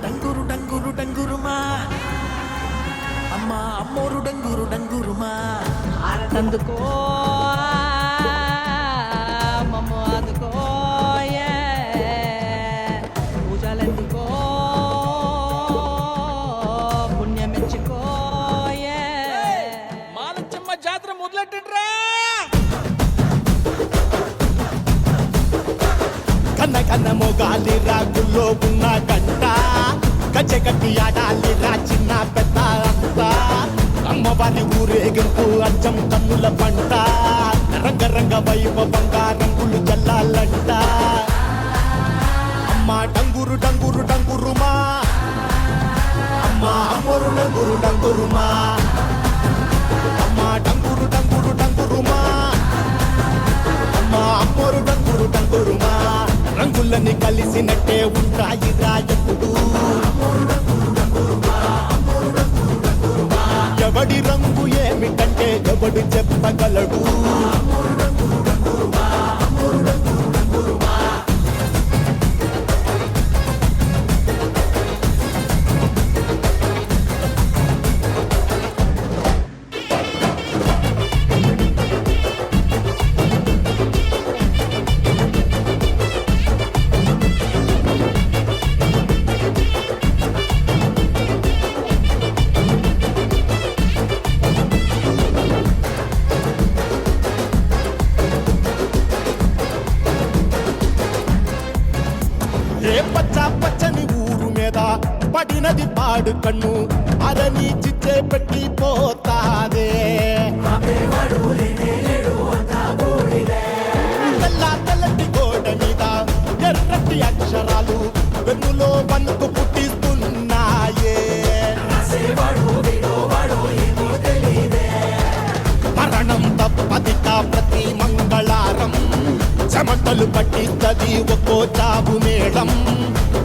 డంగురు డంగురు డంగురుమా అమ్మ అమ్మోరు డంగురు డంగురుమా అందుకో మమ్మ అందుకో పూజలెందుకో పుణ్యమెచ్చుకో మాలచ్చమ్మ జాతర మొదలెట్టండ్రా కన్న కన్న మొగాలి రాగుల్లో ఉన్న గంట గజ్జెగట్టి ఆడాలి రా చిన్న పెద్ద అంతా అమ్మవారి ఊరేగింపు అచ్చం కన్నుల పంట రంగరంగ వైభవంగా రంగులు జల్లాలంట అమ్మ డంగురు డంగురు డంగురుమా అమ్మ అమ్మోరు డంగురు డంగురుమా అమ్మ డంగురు డంగురు డంగురుమా అమ్మ అమ్మోరు డంగురు డంగురుమా రంగులని కలిసినట్టే ఉంటాయి రాయప్పుడు ఎవడి రంగు ఏమిటంటే ఎవడు చెప్పగలడు ఏ పచ్చ పచ్చని ఊరు మీద పడినది పాడు కన్ను అదని చిచ్చే పెట్టి పోతాదే తెల్ల తెల్లటి గోడ మీద ఎర్రటి అక్షరాలు వెన్నులో వణుకు పుట్టిస్తున్నాయే మరణం తప్పదిక ప్రతి మంగళారం చెమటలు పట్టిస్తది ఒక్కో చావు మేళం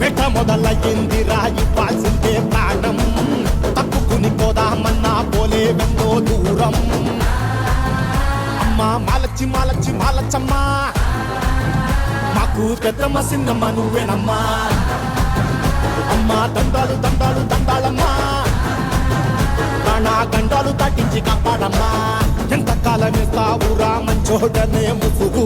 వెట మొదలయ్యింది రాయి పాల్సిందే ప్రాణం తప్పుకుని పోదామన్నా పోలే వెన్నో దూరం అమ్మా మాలచ్చి మాలచ్చి మాలచ్చమ్మా మాకు పెద్దమ్మ సిన్నమ్మ నువ్వేనమ్మా అమ్మా దండాలు దండాలు దండాలమ్మా నా గండాలు తట్టించి కాపాడమ్మా ఎంతకాలం ఇస్తావురా మంచోడనే ముసుగు